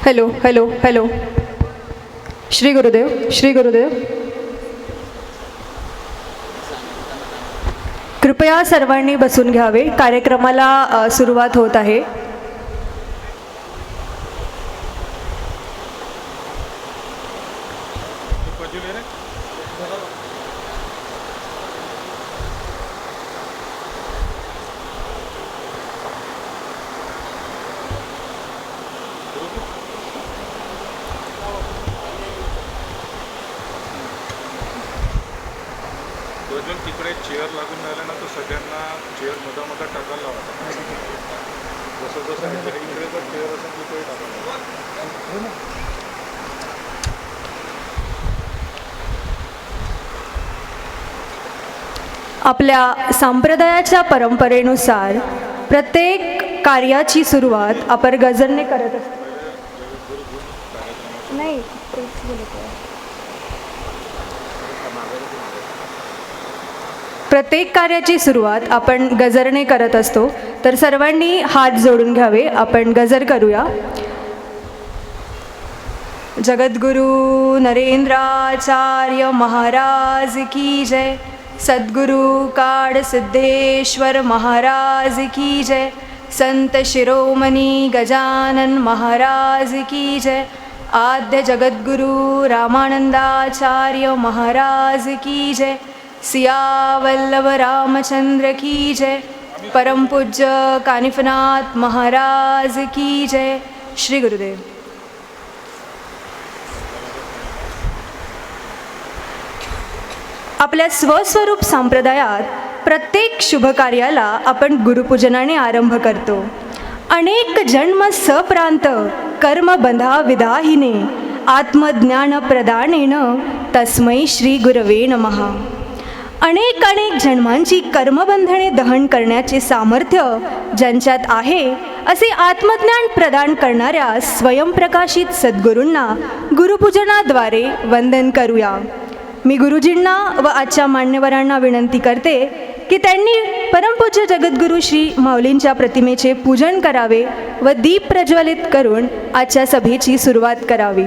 Hello hello hello. Shri Gurudev, Shri Gurudev. कृपया सर्वांनी बसून घ्यावे. कार्यक्रमाला सुरुवात होत आहे. तिकडे चेअर लागून राहिला ना, तर सगळ्यांना चेअर मधा टाकायला लावा. जसं जसं इकडे तर चेअर असेल तिकडे टाकायला. आपल्या संप्रदायाच्या परंपरेनुसार प्रत्येक कार्याची सुरुवात आपण गजरने करत असतो. नाही, प्रत्येक कार्याची सुरुवात आपण गजरने करत असतो. तर सर्वांनी हात जोडून घ्यावे. आपण गजर करूया. जगद्गुरु नरेंद्राचार्य महाराज की जय. सद्गुरु काड सिद्धेश्वर महाराज की जय. संत शिरोमणी गजानन महाराज की जय. आद्य जगद्गुरु रामानंदाचार्य महाराज की जय. सियावल्लभ रामचंद्र की जय. परम पूज्य कानिफनाथ महाराज की जय. श्री गुरुदेव. आपल्या स्वस्वरूप संप्रदायात प्रत्येक शुभ कार्याला आपण गुरुपूजनाने आरंभ करतो. अनेक जन्म सप्रांत कर्मबंधा विदाहिने आत्मज्ञान प्रदानेन तस्मै श्री गुरवे नमः. अनेक अनेक जन्मांची कर्मबंधने दहन करण्याचे सामर्थ्य ज्यांच्यात आहे, असे आत्मज्ञान प्रदान करणाऱ्या स्वयंप्रकाशित सद्गुरूंना गुरुपूजनाद्वारे वंदन करूया. मी गुरुजींना व आजच्या मान्यवरांना विनंती करते की त्यांनी परमपूज्य जगद्गुरू श्री माऊलींच्या प्रतिमेचे पूजन करावे व दीप प्रज्वलित करून आजच्या सभेची सुरुवात करावी.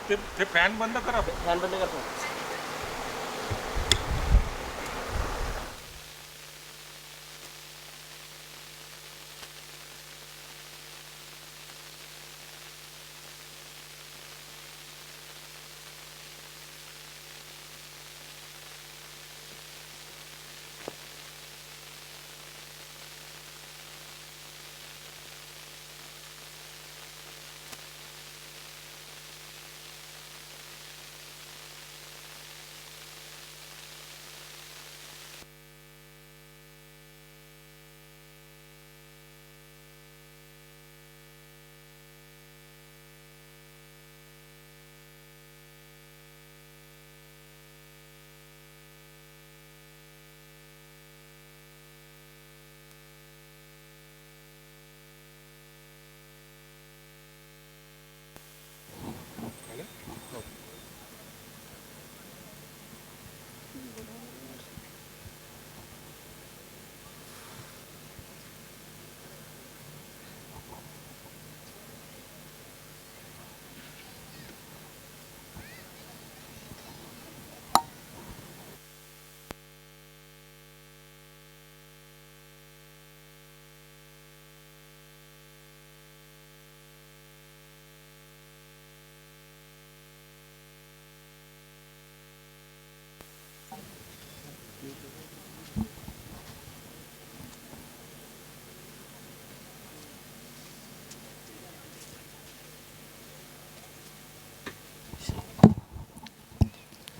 ते फॅन बंद करा. फॅन बंद करा.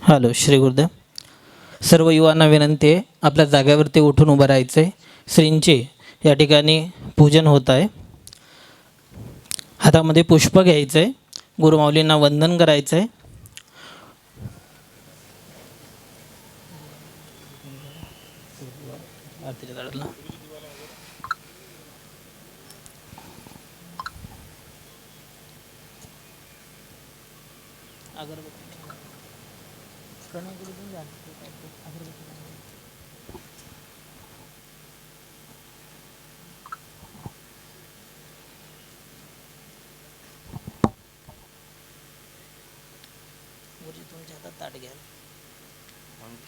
हॅलो. श्री गुरुदेव. सर्व युवांना विनंती आहे, आपल्या जागेवरती उठून उभं राहायचं आहे. श्रींचे या ठिकाणी पूजन होत आहे. हातामध्ये पुष्प घ्यायचं आहे. गुरुमाऊलींना वंदन करायचं आहे.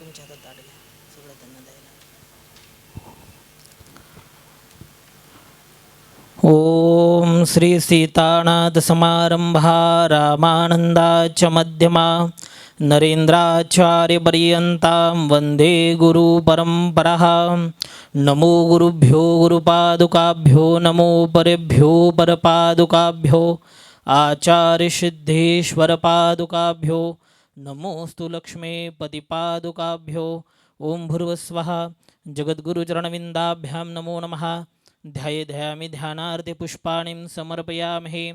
तुमच्या हातात ताट घ्या, सगळं त्यांना द्यायला. ओम श्री सीतानाथ समारंभा रामानंदाच मध्यमा नरेंद्राचार्यपर्यंतां वंदे गुरु परंपरा. नमो गुरुभ्यो गुरुपादुकाभ्यो नमो परेभ्यो परपादुकाभ्यो आचार्यसिद्धेश्वरपादुकाभ्यो नमोस्तु लक्ष्मीपतिपादुकाभ्यो. ओम भूर्भुवस्वः. जगद्गुरुचरणविन्दाभ्यां नमो नमः. ध्यायामि ध्यानार्थे पुष्पाणिं समर्पयामहे.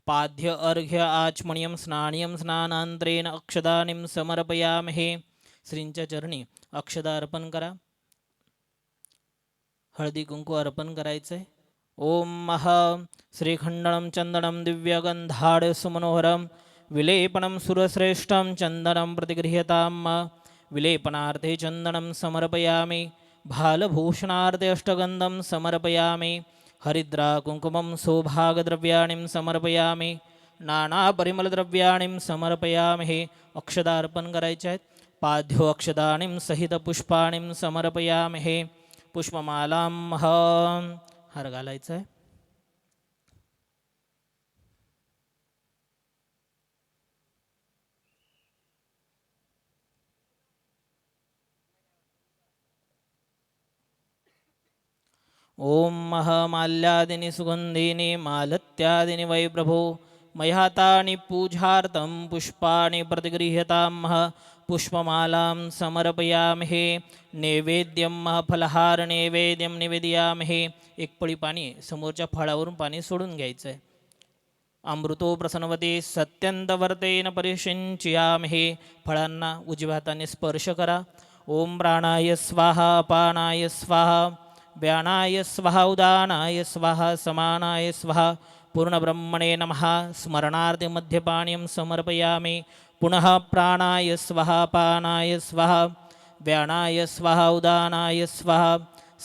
पाद्य अर्घ्य आचमनीयं स्नानीयं स्नानांतरेण अक्षदानीं समर्पयामहे. श्रींच्या चरणी अक्षदा अर्पण करा. हळदी कुंकू अर्पण करायचं आहे. ओम मह श्रीखंडनं चंदनं दिव्यगंधाढ्य सुमनोहरं विलेपनं सुरश्रेष्ठं चंदनं प्रतिगृह्यतां. विलेपनार्थे चंदनं समर्पयामि. भालभूषणार्थे अष्टगंधं समर्पयामि. हरिद्रा कुंकुमं सौभागद्रव्याणि समर्पयामि. नानापरिमलद्रव्याणि समर्पयामि. अक्षदा अर्पण करायच्या आहेत. पाद्यो अक्षदानीं सहित पुष्पाणि समर्पयामि. पुष्पमालां हार घालायचा आहे. ओम माल्यादिनी सुगंधीनि मालत्यादिनि वै प्रभो मयातानि पूजार्थं पुष्पाणि प्रतिगृह्यतां. पुष्पमालां समर्पयामहे. नैवेद्यं फलहार नैवेद्यं निवेदयामहे. एक पळी पाणी समोरच्या फळावरून पाणी सोडून घ्यायचं आहे. अमृतो प्रसन्नवते सत्यंतवर्तेन परिषिंचयामहे. फळांना उजव्या हाताने स्पर्श करा. ओम प्राणाय स्वाहा अपानाय स्वाहा व्यानाय स्वाहा उदानाय स्वाहा समानाय स्वाहा पूर्णब्रह्मणे नमः. स्मरणार्थे मध्यपानीयं समर्पयामि. पुनः प्राणाय स्वाहा अपानाय स्वाहा व्यानाय स्वाहा उदानाय स्वाहा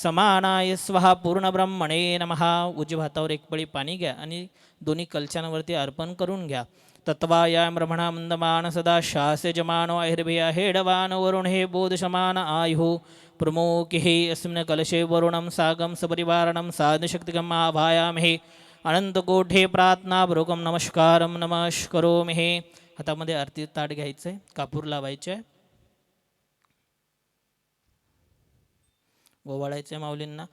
समानाय स्वाहा पूर्णब्रह्मणे नमः. उजव्या हातावर एक पळी पाणी घ्या आणि दोन्ही कलशांवरती अर्पण करून घ्या. तत्वायां ब्रह्मणा मंदमान सदा शास्यजमानो अहिर्भय हेडवान वरुण हे बोधशमान आयुः प्रमोकिः. अस्मिन् कलशे वरुणं सागं सपरिवारणं साधशक्तिकम् आभायामहे. अनंतकोठे प्रार्थनापूर्वकं नमस्कारं नमस्करोमि. हातामध्ये आरती ताट घ्यायचं आहे. कापूर लावायचे आहे. ओवाळायचे माऊलींना.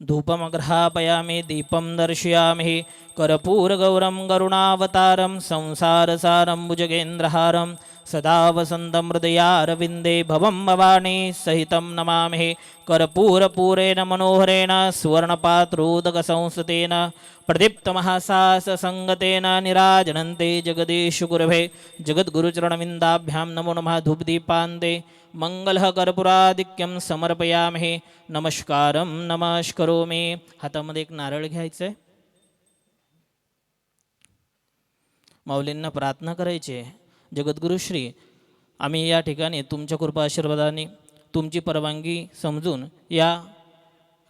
धूपमग्रहापयामि दीपं दर्शयामि. कर्पूरगौरं करुणावतारं संसारसारं भुजगेन्द्रहारं सदा वसन्तं हृदयारविन्दे भवं भवानी सहितं नमामि. कर्पूरपूरेण मनोहरेण सुवर्णपात्रोदकसंस्थितेन प्रदीप्तमहासाससङ्गतेन निराजनन्ते जगदीश गुरवे जगद्गुरुचरणविन्दाभ्यां नमो नमः. धूपदीपान्ते मंगलः कर्पूरादिक्यं समर्पयामि. नमस्कारं नमस्करोमि. हातामध्ये एक नारळ घ्यायचं आहे. माऊलींना प्रार्थना करायची आहे. जगद्गुरुश्री, आम्ही या ठिकाणी तुमच्या कृपा आशीर्वादाने तुमची परवानगी समजून या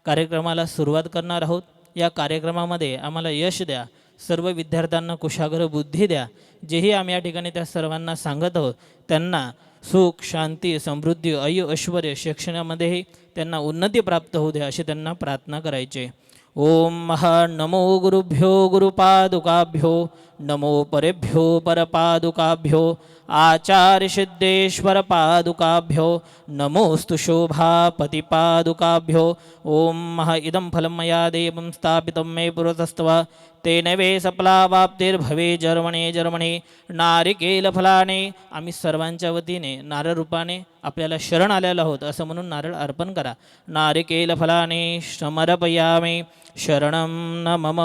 कार्यक्रमाला सुरुवात करणार आहोत. या कार्यक्रमामध्ये आम्हाला यश द्या. सर्व विद्यार्थ्यांना कुशाग्र बुद्धी द्या. जेही आम्ही या ठिकाणी त्या सर्वांना सांगत आहोत त्यांना सुख शांती समृद्धी ऐश्वर्य ऐश्वर्य शिक्षणामध्येही त्यांना उन्नती प्राप्त होऊ द्या अशी त्यांना प्रार्थना करायची. ओम नमो गुरुभ्यो गुरुपादुकाभ्यो नमो परेभ्यो परपादुकाभ्यो आचार्यसिद्धेश्वर पादुकाभ्यो नमोस्तु शोभापतिपादुकाभ्यो. ओम इदं फलं मया देवं स्थापितं मे पुरतस्तव तेन वे सफलावाप्तिर्भवे जर्मणे जर्मणे. नारिकेलफलाने आम्ही सर्वांच्या वतीने नारळ रूपाने आपल्याला शरण आलेलो आहोत असं म्हणून नारळ अर्पण करा. नारिकेलफलाने समर्पयामि. शरणं न मम.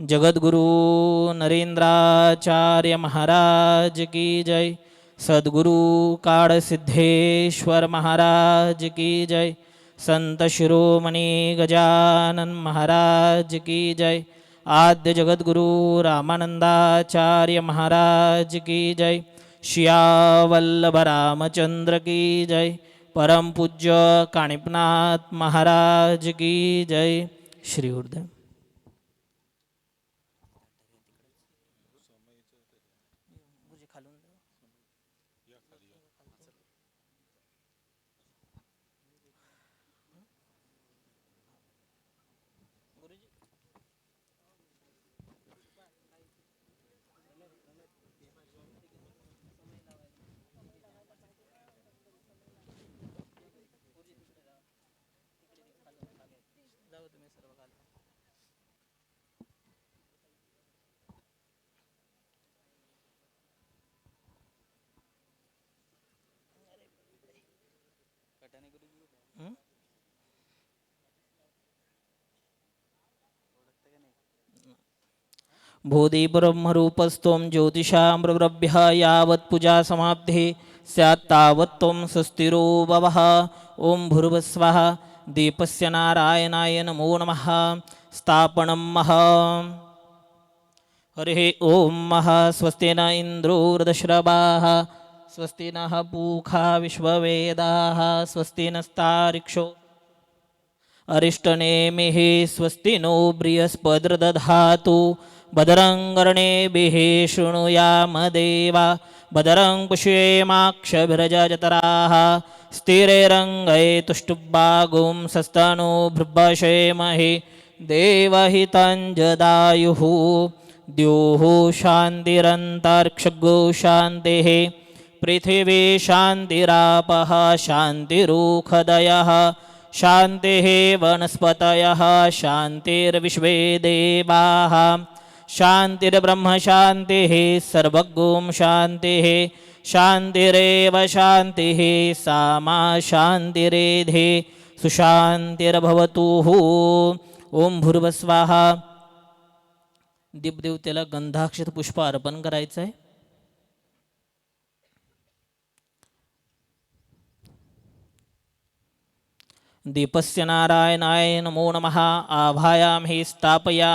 जगद्गुरु नरेंद्राचार्य महाराज की जय. सद्गुरु काळसिद्धेश्वर महाराज की जय. संत शिरोमणी गजानन महाराज की जय. आद्य जगद्गुरु रामानंदाचार्य महाराज की जय. शियावल्लभ रामचंद्र की जय. परम पूज्य कानिपनाथ महाराज की जय. श्री गुरुदेव. बोधिब्रह्मरूपस्त्वं ज्योतिषामृभ्यः यावत् पूजा समाप्तिः स्यात् तावत् त्वं स्वस्तिरो भवः ॐ भूर्भुवस्वः दीपस्य नारायणाय नमो नमः स्थापनं महा हरिः ॐ महा स्वस्ति न इन्द्रो वृधश्रवाः स्वस्ति नः पूषा विश्ववेदाः स्वस्ति नस्तार्क्ष्यो अरिष्टनेमिः स्वस्ति नो बृहस्पतिर्दधातु भद्रं कर्णेभिः शृणुयामदेवा भद्रं पुष्येमाक्षभिरजतराः स्थिरैरङ्गै तुष्टुभागुं सस्तनो भृभशेमहि देवहितं जदायुः द्योः शान्तिरन्तरिक्षगो शान्तिः पृथिवी शान्तिरापः शान्तिरुखदयः शान्तिः वनस्पतयः शान्तिर्विश्वे देवाः शान्तिर्ब्रह्मशान्तिः सर्वगुं शान्तिः शान्तिरेव शान्तिः सा मा शान्तिरेधे सुशान्तिर्भवतु ओम भूर्भुवस्वाहा दीपदेवतेला गंधाक्षत पुष्प अर्पण करायचं आहे. दीपस्य नारायणाय नमो नमः आभायामहि स्थापयामि